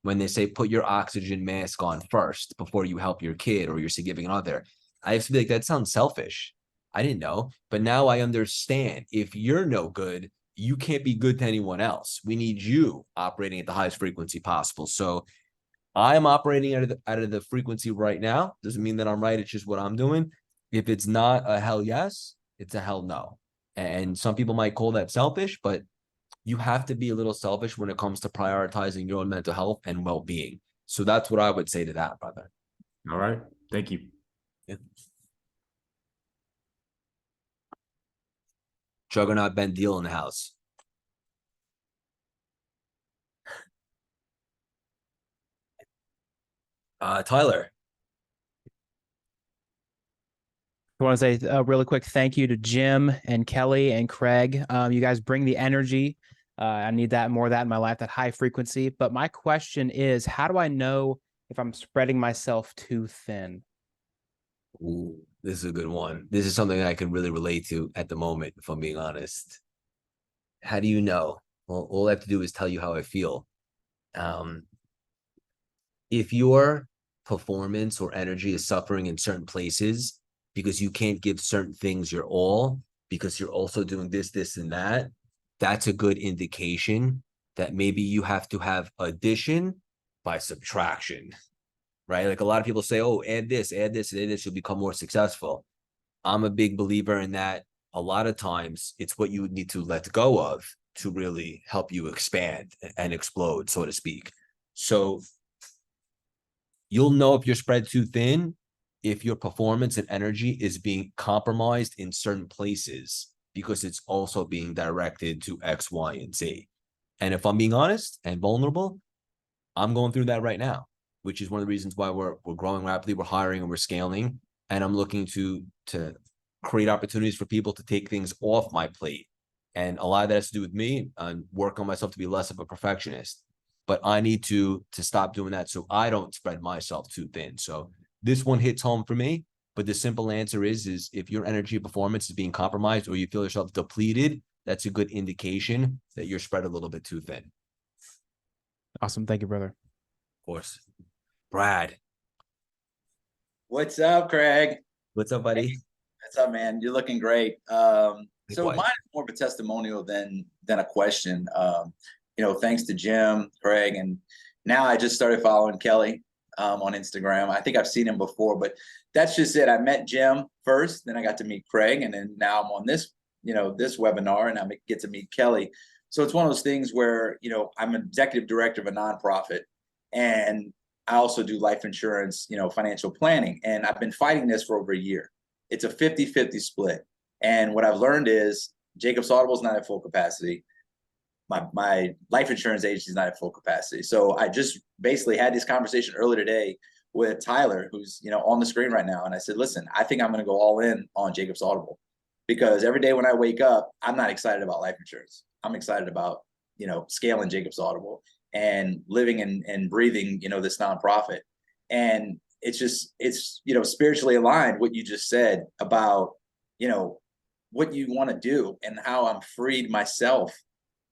when they say put your oxygen mask on first before you help your kid or your significant other. I used to be like, that sounds selfish. I didn't know, but now I understand. If you're no good, you can't be good to anyone else. We need you operating at the highest frequency possible. So I'm operating out of the frequency right now. Doesn't mean that I'm right. It's just what I'm doing. If it's not a hell yes, it's a hell no. And some people might call that selfish, but you have to be a little selfish when it comes to prioritizing your own mental health and well-being. So that's what I would say to that, brother. All right. Thank you. Yeah. Juggernaut Ben Deal in the house. Tyler. I want to say a really quick thank you to Jim and Kelly and Craig. You guys bring the energy. I need that, more of that in my life, that high frequency. But my question is, how do I know if I'm spreading myself too thin? Ooh, this is a good one. This is something that I can really relate to at the moment, if I'm being honest. How do you know? Well, all I have to do is tell you how I feel. If your performance or energy is suffering in certain places because you can't give certain things your all, because you're also doing this, this, and that, that's a good indication that maybe you have to have addition by subtraction, right? Like a lot of people say, oh, add this, you'll become more successful. I'm a big believer in that. A lot of times it's what you would need to let go of to really help you expand and explode, so to speak. So you'll know if you're spread too thin if your performance and energy is being compromised in certain places because it's also being directed to X, Y, and Z. And if I'm being honest and vulnerable, I'm going through that right now, which is one of the reasons why we're growing rapidly, we're hiring and we're scaling. And I'm looking to create opportunities for people to take things off my plate. And a lot of that has to do with me and work on myself to be less of a perfectionist. But I need to stop doing that so I don't spread myself too thin. So this one hits home for me. But the simple answer is if your energy performance is being compromised or you feel yourself depleted, that's a good indication that you're spread a little bit too thin. Awesome. Thank you, brother. Of course. Brad, What's up, Craig? what's up, buddy? What's up, man? You're looking great. So Likewise. mine is more of a testimonial than a question. Thanks to Jim, Craig, and now I just started following Kelly on Instagram. I think I've seen him before, but that's just it. I met Jim first, then I got to meet Craig, and then now I'm on this webinar, and I get to meet Kelly. So it's one of those things where, I'm an executive director of a nonprofit, and I also do life insurance, financial planning. And I've been fighting this for over a year. It's a 50-50 split. And what I've learned is Jacobs Audible is not at full capacity. My life insurance agency is not at full capacity. So I just basically had this conversation earlier today with Tyler, who's, on the screen right now. And I said, listen, I think I'm going to go all in on Jacobs Audible, because every day when I wake up, I'm not excited about life insurance. I'm excited about, scaling Jacobs Audible and living and breathing, this nonprofit. And it's spiritually aligned, what you just said about, what you want to do and how I'm freed myself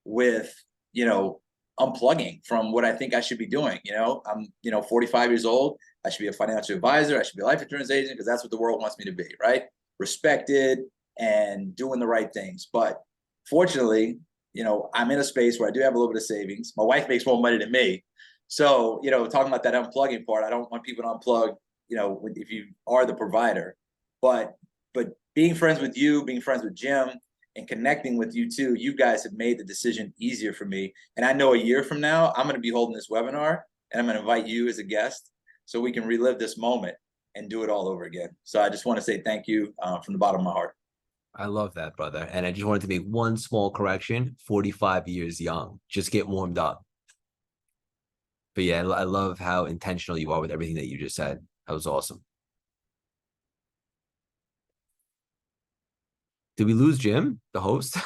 with, unplugging from what I think I should be doing. I'm, 45 years old. I should be a financial advisor. I should be a life insurance agent, because that's what the world wants me to be, right? Respected and doing the right things. But fortunately, I'm in a space where I do have a little bit of savings. My wife makes more money than me. So, talking about that unplugging part, I don't want people to unplug, if you are the provider. But being friends with you, being friends with Jim, and connecting with you too, you guys have made the decision easier for me. And I know a year from now, I'm going to be holding this webinar, and I'm going to invite you as a guest so we can relive this moment and do it all over again. So I just want to say thank you from the bottom of my heart. I love that, brother. And I just wanted to make one small correction. 45 years young. Just get warmed up. But yeah, I love how intentional you are with everything that you just said. That was awesome. Did we lose Jim, the host?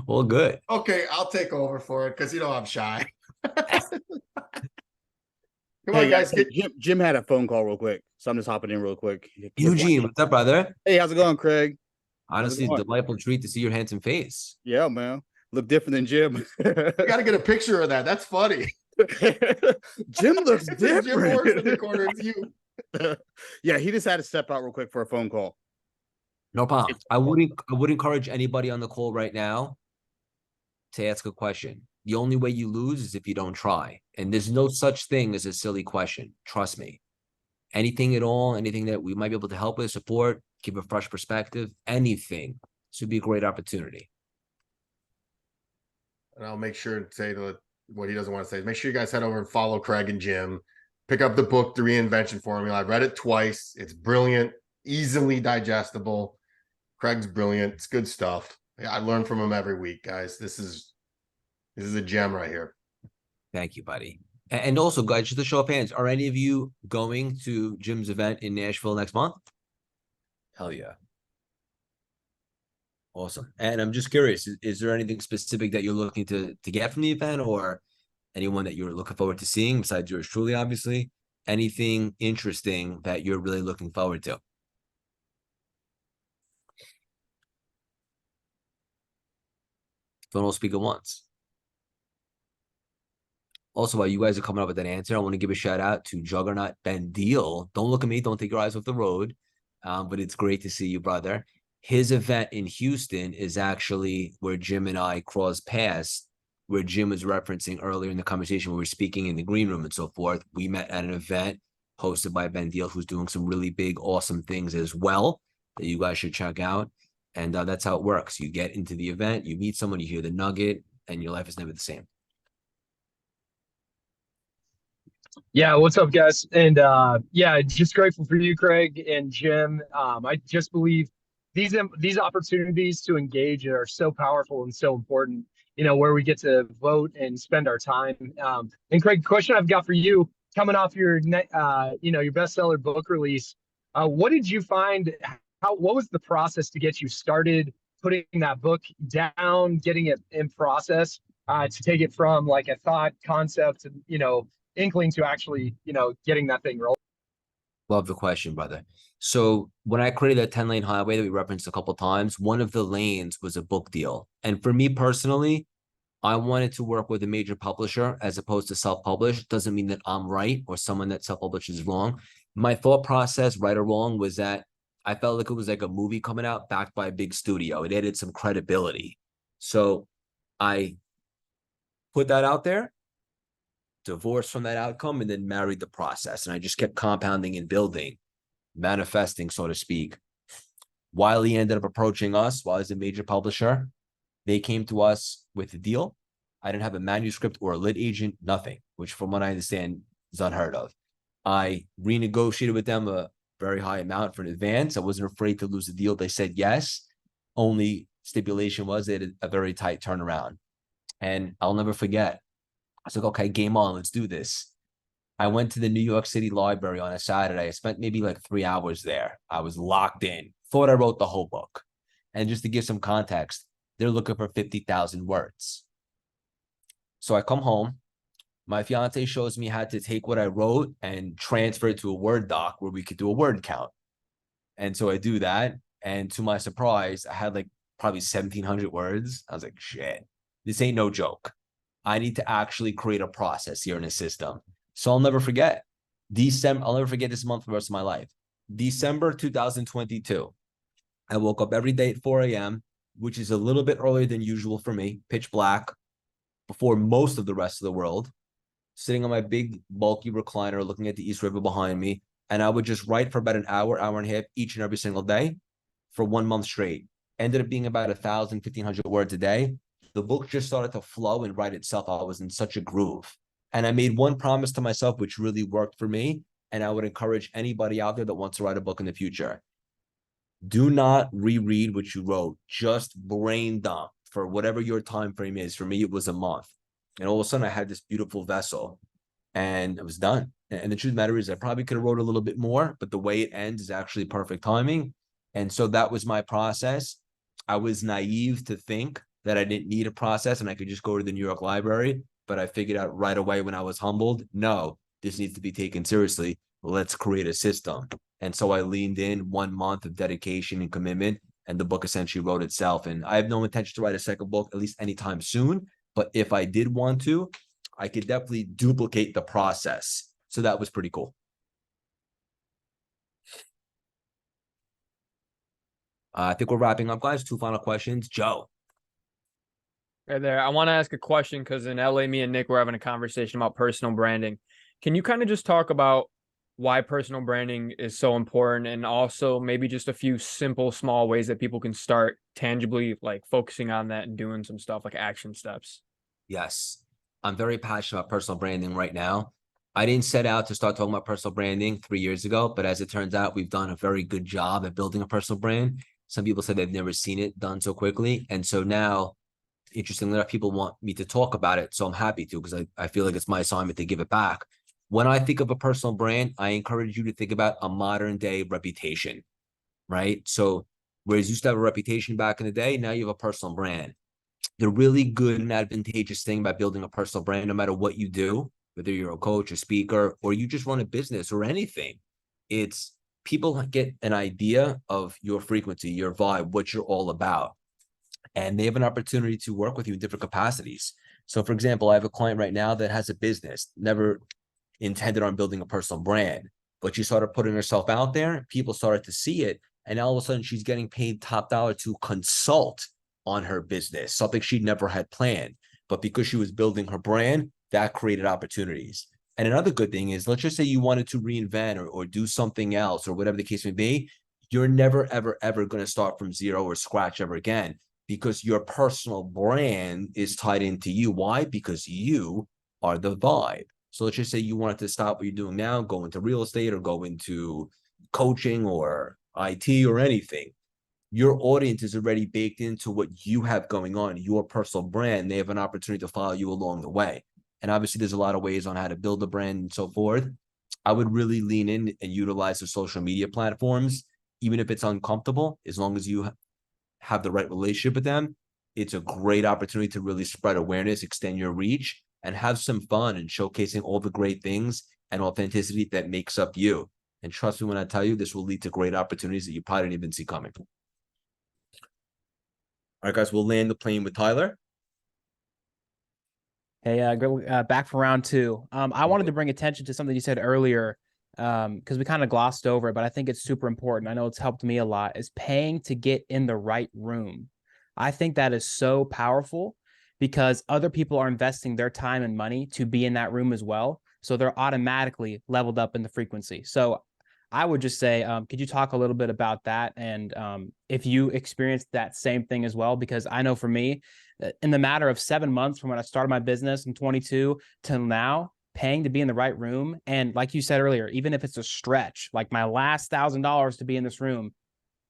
Well, good. Okay, I'll take over for it because I'm shy. Come Hey on, guys. Jim had a phone call real quick, so I'm just hopping in real quick. Eugene, what's up, brother? Hey, how's it going, Craig? Honestly, going? delightful treat to see your handsome face. Yeah, man. Look different than Jim. We got to get a picture of that. That's funny. Jim looks different. Jim works in the corner. It's you. Yeah, he just had to step out real quick for a phone call. No problem. I would encourage anybody on the call right now to ask a question. The only way you lose is if you don't try. And there's no such thing as a silly question. Trust me. Anything at all, anything that we might be able to help with, support, give a fresh perspective, anything. This would be a great opportunity. And I'll make sure and say what he doesn't want to say. Make sure you guys head over and follow Craig and Jim. Pick up the book, The Reinvention Formula. I read it twice. It's brilliant, easily digestible. Craig's brilliant. It's good stuff. I learn from him every week, guys. This is a gem right here. Thank you, buddy. And also, guys, just a show of hands, are any of you going to Jim's event in Nashville next month? Hell yeah. Awesome. And I'm just curious, is there anything specific that you're looking to get from the event, or anyone that you're looking forward to seeing besides yours truly, obviously? Anything interesting that you're really looking forward to? Don't all speak at once. Also, while you guys are coming up with that answer, I want to give a shout out to Juggernaut Ben Deal. Don't look at me. Don't take your eyes off the road. But it's great to see you, brother. His event in Houston is actually where Jim and I crossed paths, where Jim was referencing earlier in the conversation. We were speaking in the green room and so forth. We met at an event hosted by Ben Deal, who's doing some really big, awesome things as well that you guys should check out. And that's how it works. You get into the event, you meet someone, you hear the nugget, and your life is never the same. Yeah, what's up, guys? And yeah, just grateful for you, Craig and Jim. I just believe these opportunities to engage are so powerful and so important. Where we get to vote and spend our time. And Craig, question I've got for you, coming off your your bestseller book release, what did you find? What was the process to get you started putting that book down, getting it in process, to take it from like a thought concept, inkling to actually, getting that thing rolling? Love the question, brother. So when I created that 10-lane highway that we referenced a couple of times, one of the lanes was a book deal. And for me personally, I wanted to work with a major publisher as opposed to self-publish. Doesn't mean that I'm right or someone that self-publishes is wrong. My thought process, right or wrong, was that I felt like it was like a movie coming out backed by a big studio. It added some credibility. So I put that out there, divorced from that outcome, and then married the process. And I just kept compounding and building, manifesting, so to speak. Wiley ended up approaching us. Wiley's a major publisher. They came to us with a deal. I didn't have a manuscript or a lit agent, nothing, which from what I understand is unheard of. I renegotiated with them a very high amount for an advance. I wasn't afraid to lose the deal. They said yes. Only stipulation was they had a very tight turnaround. And I'll never forget. I was like, okay, game on, let's do this. I went to the New York City Library on a Saturday. I spent maybe like 3 hours there. I was locked in. Thought I wrote the whole book. And just to give some context, they're looking for 50,000 words. So I come home. My fiance shows me how to take what I wrote and transfer it to a Word doc where we could do a word count. And so I do that. And to my surprise, I had like probably 1,700 words. I was like, shit, this ain't no joke. I need to actually create a process here in a system. So I'll never forget. I'll never forget this month for the rest of my life. December 2022. I woke up every day at 4 a.m., which is a little bit earlier than usual for me, pitch black, before most of the rest of the world, sitting on my big, bulky recliner, looking at the East River behind me. And I would just write for about an hour, hour and a half each and every single day for 1 month straight. Ended up being about 1,000, 1,500 words a day. The book just started to flow and write itself. I was in such a groove. And I made one promise to myself, which really worked for me. And I would encourage anybody out there that wants to write a book in the future. Do not reread what you wrote. Just brain dump for whatever your time frame is. For me, it was a month. And all of a sudden, I had this beautiful vessel. And it was done. And the truth of the matter is I probably could have wrote a little bit more, but the way it ends is actually perfect timing. And so that was my process. I was naive to think that I didn't need a process and I could just go to the New York Library. But I figured out right away when I was humbled, no, this needs to be taken seriously. Let's create a system. And so I leaned in 1 month of dedication and commitment, and the book essentially wrote itself. And I have no intention to write a second book, at least anytime soon. But if I did want to, I could definitely duplicate the process. So that was pretty cool. I think we're wrapping up, guys. 2 final questions. Joe. Right there. I want to ask a question because in LA, me and Nick were having a conversation about personal branding. Can you kind of just talk about why personal branding is so important, and also maybe just a few simple, small ways that people can start tangibly like focusing on that and doing some stuff like action steps? Yes. I'm very passionate about personal branding right now. I didn't set out to start talking about personal branding 3 years ago, but as it turns out, we've done a very good job at building a personal brand. Some people said they've never seen it done so quickly. And so now, interestingly enough, people want me to talk about it. So I'm happy to, because I feel like it's my assignment to give it back. When I think of a personal brand, I encourage you to think about a modern day reputation, right? So whereas you used to have a reputation back in the day, now you have a personal brand. The really good and advantageous thing about building a personal brand, no matter what you do, whether you're a coach, a speaker, or you just run a business or anything, it's people get an idea of your frequency, your vibe, what you're all about. And they have an opportunity to work with you in different capacities. So for example, I have a client right now that has a business, never intended on building a personal brand, but she started putting herself out there. People started to see it. And all of a sudden she's getting paid top dollar to consult on her business, something she never had planned. But because she was building her brand, that created opportunities. And another good thing is, let's just say you wanted to reinvent or do something else or whatever the case may be, you're never, ever, ever going to start from zero or scratch ever again, because your personal brand is tied into you. Why? Because you are the vibe. So let's just say you wanted to stop what you're doing now, go into real estate or go into coaching or IT or anything. Your audience is already baked into what you have going on, your personal brand. They have an opportunity to follow you along the way. And obviously there's a lot of ways on how to build a brand and so forth. I would really lean in and utilize the social media platforms, even if it's uncomfortable, as long as you have the right relationship with them. It's a great opportunity to really spread awareness, extend your reach, and have some fun and showcasing all the great things and authenticity that makes up you. And trust me when I tell you, this will lead to great opportunities that you probably didn't even see coming. All right, guys, we'll land the plane with Tyler. Hey, back for round two. I wanted to bring attention to something you said earlier, because we kind of glossed over it, but I think it's super important. I know it's helped me a lot, is paying to get in the right room. I think that is so powerful because other people are investing their time and money to be in that room as well. So they're automatically leveled up in the frequency. So I would just say, could you talk a little bit about that? And if you experienced that same thing as well? Because I know for me, in the matter of 7 months from when I started my business in 22 till now, paying to be in the right room. And like you said earlier, even if it's a stretch, like my last $1,000 to be in this room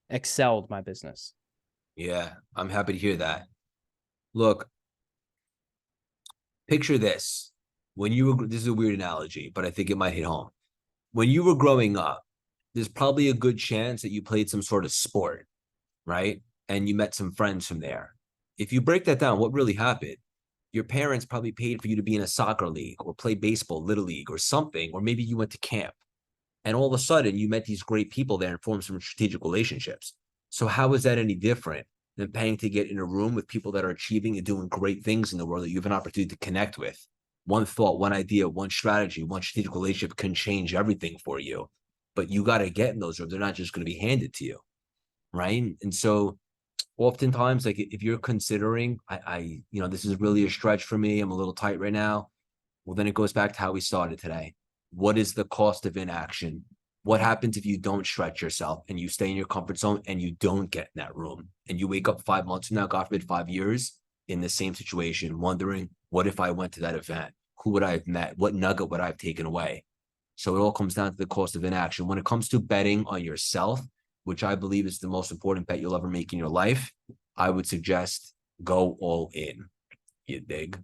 excelled my business. Yeah, I'm happy to hear that. Look, picture this. When you were, this is a weird analogy, but I think it might hit home. When you were growing up, there's probably a good chance that you played some sort of sport, right? And you met some friends from there. If you break that down, what really happened? Your parents probably paid for you to be in a soccer league or play baseball, little league or something, or maybe you went to camp. And all of a sudden you met these great people there and formed some strategic relationships. So how is that any different than paying to get in a room with people that are achieving and doing great things in the world that you have an opportunity to connect with? One thought, one idea, one strategy, one strategic relationship can change everything for you. But you got to get in those rooms. They're not just going to be handed to you, right? And so oftentimes, like if you're considering, this is really a stretch for me. I'm a little tight right now. Well, then it goes back to how we started today. What is the cost of inaction? What happens if you don't stretch yourself and you stay in your comfort zone and you don't get in that room and you wake up 5 months from now, God forbid, 5 years in the same situation, wondering, what if I went to that event? Who would I have met? What nugget would I have taken away? So it all comes down to the cost of inaction. When it comes to betting on yourself, which I believe is the most important bet you'll ever make in your life, I would suggest go all in. You dig?